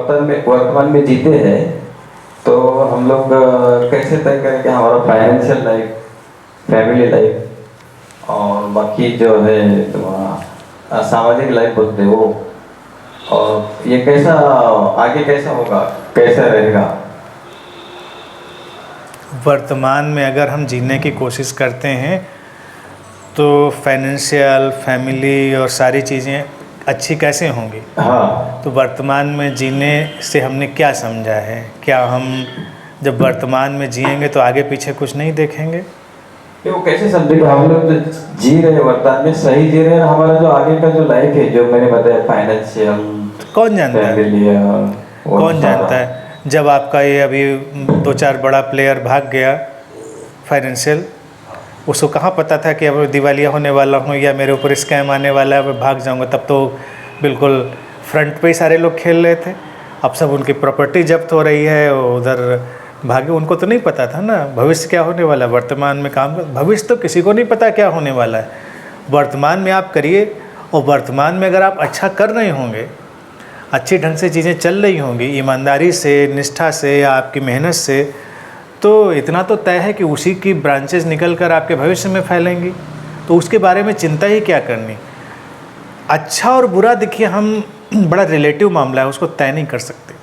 वर्तमान में जीते हैं, तो हम लोग कैसे तय करें कि हमारा फाइनेंशियल लाइफ, फैमिली लाइफ और बाकी जो है तुम्हारा सामाजिक लाइफ बोलते हैं वो, और ये कैसा आगे कैसा होगा, कैसा रहेगा? वर्तमान में अगर हम जीने की कोशिश करते हैं तो फाइनेंशियल, फैमिली और सारी चीज़ें अच्छी कैसे होंगी? हाँ, तो वर्तमान में जीने से हमने क्या समझा है? क्या हम जब वर्तमान में जिएंगे तो आगे पीछे कुछ नहीं देखेंगे? ये वो कैसे समझे कि हम लोग जो जी रहे हैं वर्तमान में सही जी रहे हैं, हमारा जो आगे का जो लाइफ है जो मैंने बताया फाइनेंशियल, कौन जानता है? फैमिली कौन जानता है? जब आपका ये अभी 2-4 बड़ा प्लेयर भाग गया फाइनेंशियल, उसको कहाँ पता था कि अब दिवालिया होने वाला हूँ या मेरे ऊपर स्कैम आने वाला है, अब भाग जाऊँगा? तब तो बिल्कुल फ्रंट पे ही सारे लोग खेल रहे थे। अब सब उनकी प्रॉपर्टी जब्त हो रही है, उधर भागे। उनको तो नहीं पता था ना भविष्य क्या होने वाला है। वर्तमान में काम कर, भविष्य तो किसी को नहीं पता क्या होने वाला है। वर्तमान में आप करिए, और वर्तमान में अगर आप अच्छा कर रहे होंगे, अच्छी ढंग से चीज़ें चल रही होंगी, ईमानदारी से, निष्ठा से, आपकी मेहनत से, तो इतना तो तय है कि उसी की ब्रांचेस निकल कर आपके भविष्य में फैलेंगी। तो उसके बारे में चिंता ही क्या करनी। अच्छा और बुरा देखिए, हम बड़ा रिलेटिव मामला है, उसको तय नहीं कर सकते।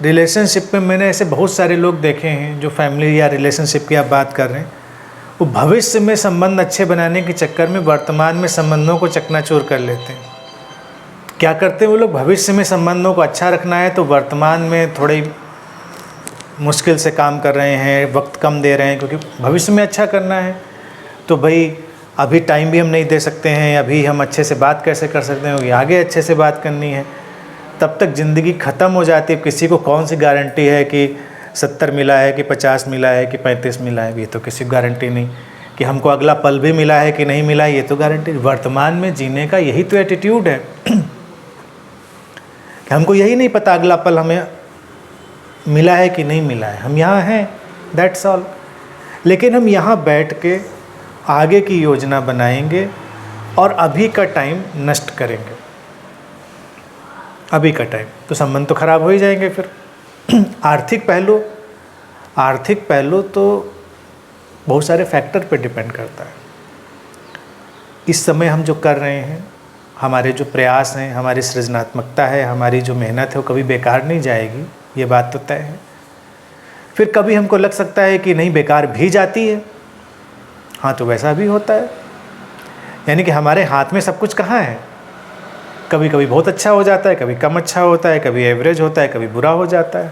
रिलेशनशिप में मैंने ऐसे बहुत सारे लोग देखे हैं जो फैमिली या रिलेशनशिप की आप बात कर रहे हैं, वो भविष्य में संबंध अच्छे बनाने के चक्कर में वर्तमान में संबंधों को चकनाचूर कर लेते हैं। क्या करते हैं वो लोग? भविष्य में संबंधों को अच्छा रखना है तो वर्तमान में थोड़ी मुश्किल से काम कर रहे हैं, वक्त कम दे रहे हैं, क्योंकि भविष्य में अच्छा करना है। तो भाई अभी टाइम भी हम नहीं दे सकते हैं, अभी हम अच्छे से बात कैसे कर सकते हैं, क्योंकि आगे अच्छे से बात करनी है। तब तक ज़िंदगी ख़त्म हो जाती है। किसी को कौन सी गारंटी है कि 70 मिला है कि 50 मिला है कि 35 मिला है? ये तो किसी को गारंटी नहीं। कि हमको अगला पल भी मिला है कि नहीं मिला है, ये तो गारंटी। वर्तमान में जीने का यही तो एटीट्यूड है कि हमको यही नहीं पता अगला पल हमें मिला है कि नहीं मिला है। हम यहाँ हैं, दैट्स ऑल। लेकिन हम यहाँ बैठ के आगे की योजना बनाएंगे और अभी का टाइम नष्ट करेंगे। अभी का टाइम तो संबंध तो खराब हो ही जाएंगे फिर। आर्थिक पहलू तो बहुत सारे फैक्टर पे डिपेंड करता है। इस समय हम जो कर रहे हैं, हमारे जो प्रयास हैं, हमारी सृजनात्मकता है, हमारी जो मेहनत है, वो कभी बेकार नहीं जाएगी, ये बात तो तय है। फिर कभी हमको लग सकता है कि नहीं, बेकार भी जाती है। हाँ, तो वैसा भी होता है। यानी कि हमारे हाथ में सब कुछ कहाँ है। कभी कभी बहुत अच्छा हो जाता है, कभी कम अच्छा होता है, कभी एवरेज होता है, कभी बुरा हो जाता है।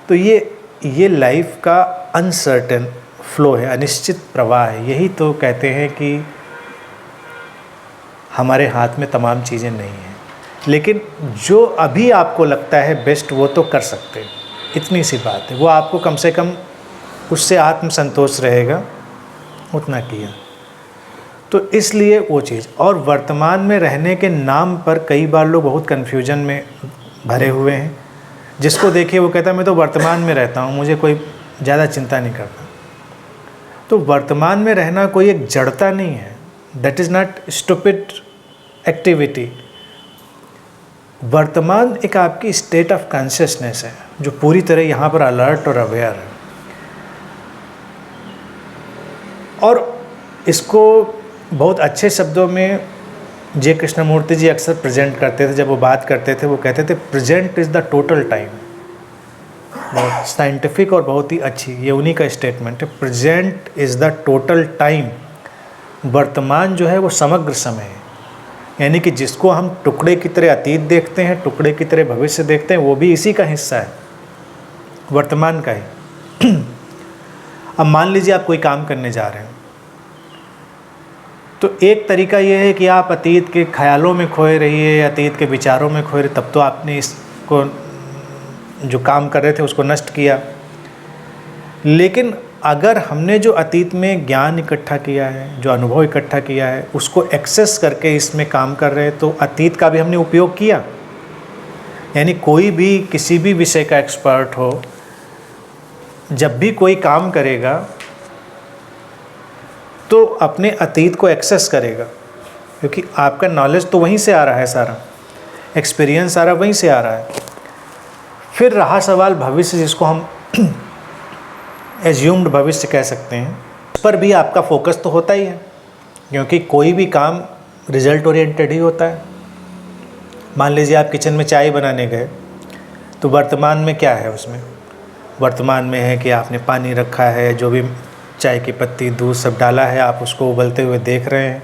तो ये लाइफ का अनसर्टेन फ्लो है, अनिश्चित प्रवाह है। यही तो कहते हैं कि हमारे हाथ में तमाम चीज़ें नहीं हैं। लेकिन जो अभी आपको लगता है बेस्ट, वो तो कर सकते हैं। इतनी सी बात है। वो आपको कम से कम उससे आत्मसंतोष रहेगा, उतना किया। तो इसलिए वो चीज़। और वर्तमान में रहने के नाम पर कई बार लोग बहुत कन्फ्यूजन में भरे हुए हैं। जिसको देखिए वो कहता है मैं तो वर्तमान में रहता हूँ, मुझे कोई ज़्यादा चिंता नहीं करता। तो वर्तमान में रहना कोई एक जड़ता नहीं है। That is not stupid activity. वर्तमान एक आपकी स्टेट ऑफ कॉन्शियसनेस है जो पूरी तरह यहाँ पर अलर्ट और अवेयर है। और इसको बहुत अच्छे शब्दों में जे कृष्णमूर्ति जी अक्सर प्रेजेंट करते थे। जब वो बात करते थे वो कहते थे present is the total time. बहुत साइंटिफिक और बहुत ही अच्छी ये उन्हीं का स्टेटमेंट है। Present is the total time. वर्तमान जो है वो समग्र समय है। यानी कि जिसको हम टुकड़े की तरह अतीत देखते हैं, टुकड़े की तरह भविष्य देखते हैं, वो भी इसी का हिस्सा है, वर्तमान का ही। अब मान लीजिए आप कोई काम करने जा रहे हैं, तो एक तरीका ये है कि आप अतीत के ख्यालों में खोए रहिए, अतीत के विचारों में खोए रहिए, तब तो आपने इसको जो काम कर रहे थे उसको नष्ट किया। लेकिन अगर हमने जो अतीत में ज्ञान इकट्ठा किया है, जो अनुभव इकट्ठा किया है, उसको एक्सेस करके इसमें काम कर रहे हैं, तो अतीत का भी हमने उपयोग किया। यानी कोई भी किसी भी विषय का एक्सपर्ट हो, जब भी कोई काम करेगा तो अपने अतीत को एक्सेस करेगा, क्योंकि आपका नॉलेज तो वहीं से आ रहा है सारा। एक्सपीरियंस सारा वहीं से आ रहा है। फिर रहा सवाल भविष्य, जिसको हम एज्यूम्ड भविष्य कह सकते हैं, उस पर भी आपका फोकस तो होता ही है, क्योंकि कोई भी काम रिजल्ट ओरिएंटेड ही होता है। मान लीजिए आप किचन में चाय बनाने गए, तो वर्तमान में क्या है उसमें? वर्तमान में है कि आपने पानी रखा है, जो भी चाय की पत्ती, दूध सब डाला है, आप उसको उबलते हुए देख रहे हैं।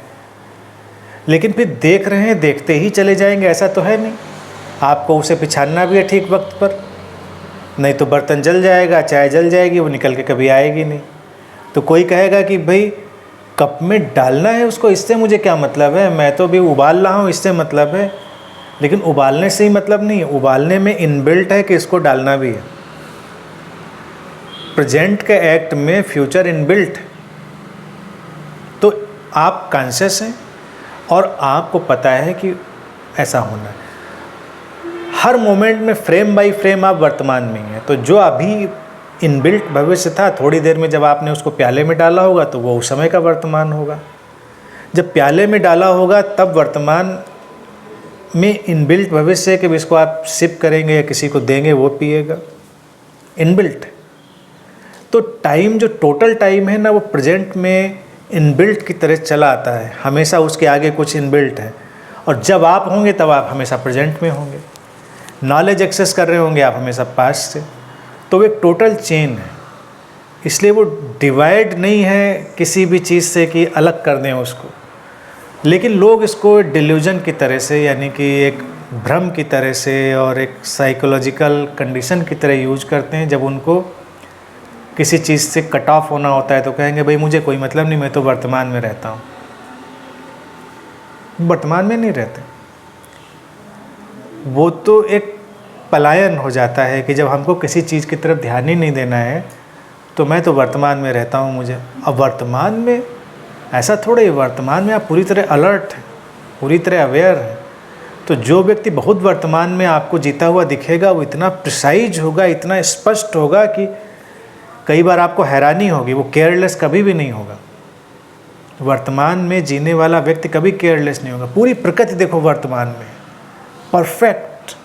लेकिन फिर देख रहे हैं, देखते ही चले जाएंगे ऐसा तो है नहीं, आपको उसे पिछानना भी है ठीक वक्त पर, नहीं तो बर्तन जल जाएगा, चाय जल जाएगी, वो निकल के कभी आएगी नहीं। तो कोई कहेगा कि भाई कप में डालना है उसको, इससे मुझे क्या मतलब है, मैं तो अभी उबाल रहा हूँ, इससे मतलब है। लेकिन उबालने से ही मतलब नहीं है, उबालने में इनबिल्ट है कि इसको डालना भी है। प्रेजेंट के एक्ट में फ्यूचर इनबिल्ट है। तो आप कॉन्शियस हैं और आपको पता है कि ऐसा होना है। हर मोमेंट में फ्रेम बाय फ्रेम आप वर्तमान में हैं। तो जो अभी इनबिल्ट भविष्य था, थोड़ी देर में जब आपने उसको प्याले में डाला होगा तो वो उस समय का वर्तमान होगा। जब प्याले में डाला होगा तब वर्तमान में इनबिल्ट भविष्य है कि इसको आप सिप करेंगे या किसी को देंगे वो पिएगा, इनबिल्ट। तो टाइम, जो टोटल टाइम है ना, वो प्रेजेंट में इनबिल्ट की तरह चला आता है, हमेशा उसके आगे कुछ इनबिल्ट है। और जब आप होंगे तब आप हमेशा प्रेजेंट में होंगे। नॉलेज एक्सेस कर रहे होंगे आप हमेशा पास्ट से। तो वो एक टोटल चेन है, इसलिए वो डिवाइड नहीं है किसी भी चीज़ से कि अलग कर दें उसको। लेकिन लोग इसको डिल्यूजन की तरह से, यानी कि एक भ्रम की तरह से और एक साइकोलॉजिकल कंडीशन की तरह यूज करते हैं। जब उनको किसी चीज़ से कट ऑफ होना होता है तो कहेंगे भाई मुझे कोई मतलब नहीं, मैं तो वर्तमान में रहता हूँ। वर्तमान में नहीं रहते, वो तो एक पलायन हो जाता है कि जब हमको किसी चीज़ की तरफ ध्यान ही नहीं देना है तो मैं तो वर्तमान में रहता हूँ मुझे। अब वर्तमान में ऐसा थोड़ा ही, वर्तमान में आप पूरी तरह अलर्ट हैं, पूरी तरह अवेयर हैं। तो जो व्यक्ति बहुत वर्तमान में आपको जीता हुआ दिखेगा वो इतना प्रिसाइज होगा, इतना स्पष्ट होगा कि कई बार आपको हैरानी होगी। वो केयरलेस कभी भी नहीं होगा। वर्तमान में जीने वाला व्यक्ति कभी केयरलेस नहीं होगा। पूरी प्रकृति देखो वर्तमान में परफेक्ट,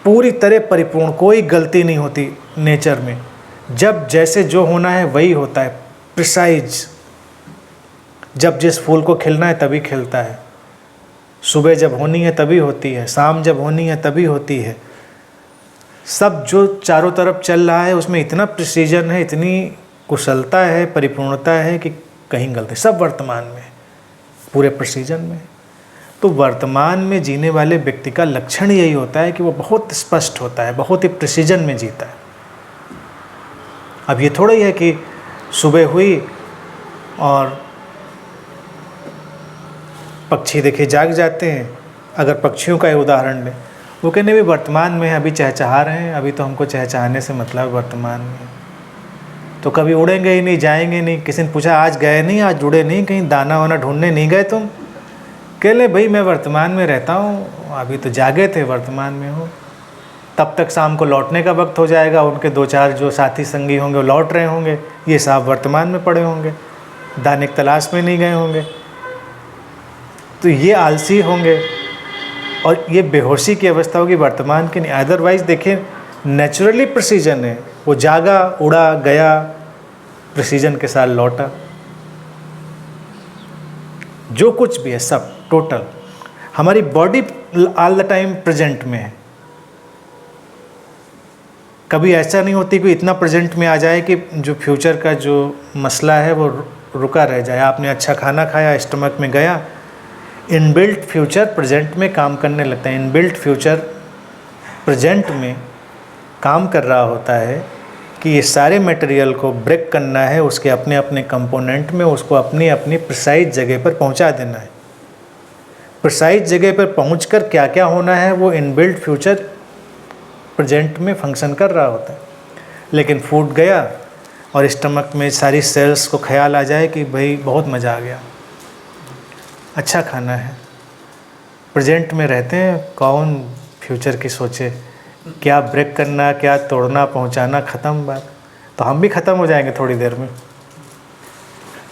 पूरी तरह परिपूर्ण, कोई गलती नहीं होती नेचर में। जब जैसे जो होना है वही होता है, प्रिसाइज। जब जिस फूल को खिलना है तभी खिलता है, सुबह जब होनी है तभी होती है, शाम जब होनी है तभी होती है। सब जो चारों तरफ चल रहा है उसमें इतना प्रिसीजन है, इतनी कुशलता है, परिपूर्णता है कि कहीं गलती, सब वर्तमान में, पूरे प्रिसीजन में। तो वर्तमान में जीने वाले व्यक्ति का लक्षण यही होता है कि वो बहुत स्पष्ट होता है, बहुत ही प्रिसीजन में जीता है। अब ये थोड़ा ही है कि सुबह हुई और पक्षी देखे जाग जाते हैं। अगर पक्षियों का उदाहरण लें, वो कहने भी वर्तमान में अभी चहचहा रहे हैं, अभी तो हमको चहचहाने से मतलब वर्तमान में। तो कभी उड़ेंगे ही नहीं, जाएंगे नहीं। किसी ने पूछा आज गए नहीं, आज उड़े नहीं, कहीं दाना वाना ढूंढने नहीं गए तुम? कह ले भाई मैं वर्तमान में रहता हूँ, अभी तो जागे थे, वर्तमान में हूँ। तब तक शाम को लौटने का वक्त हो जाएगा, उनके दो चार जो साथी संगी होंगे वो लौट रहे होंगे, ये साहब वर्तमान में पड़े होंगे, दाने की तलाश में नहीं गए होंगे। तो ये आलसी होंगे और ये बेहोशी की अवस्था होगी, वर्तमान की नहीं। अदरवाइज देखिए नेचुरली प्रिसीजन है, वो जागा, उड़ा, गया, प्रिसीजन के साथ लौटा। जो कुछ भी है सब टोटल, हमारी body all the time present में है। कभी ऐसा नहीं होती कि इतना प्रेजेंट में आ जाए कि जो फ्यूचर का जो मसला है वो रुका रह जाए। आपने अच्छा खाना खाया, स्टमक में गया, इनबिल्ट फ्यूचर प्रेजेंट में काम करने लगता है। इनबिल्ट फ्यूचर प्रेजेंट में काम कर रहा होता है कि ये सारे मटेरियल को ब्रेक करना है, उसके अपने अपने कंपोनेंट में, उसको अपनी अपनी प्रिसाइज जगह पर पहुंचा देना है। प्रिसाइज जगह पर पहुंचकर क्या क्या होना है वो इनबिल्ट फ्यूचर प्रेजेंट में फंक्शन कर रहा होता है। लेकिन फूड गया और स्टमक में सारी सेल्स को ख्याल आ जाए कि भाई बहुत मज़ा आ गया, अच्छा खाना है। प्रेजेंट में रहते हैं, कौन फ्यूचर की सोचे, क्या ब्रेक करना, क्या तोड़ना, पहुंचाना, ख़त्म बात। तो हम भी ख़त्म हो जाएंगे थोड़ी देर में।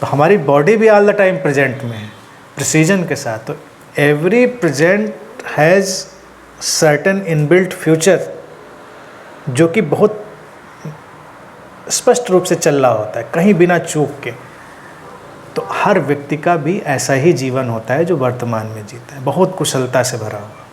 तो हमारी बॉडी भी ऑल द टाइम प्रेजेंट में है, प्रिसीजन के साथ। तो every present has certain inbuilt future, जो कि बहुत स्पष्ट रूप से चल रहा होता है, कहीं बिना चूक के। तो हर व्यक्ति का भी ऐसा ही जीवन होता है जो वर्तमान में जीता है, बहुत कुशलता से भरा हुआ।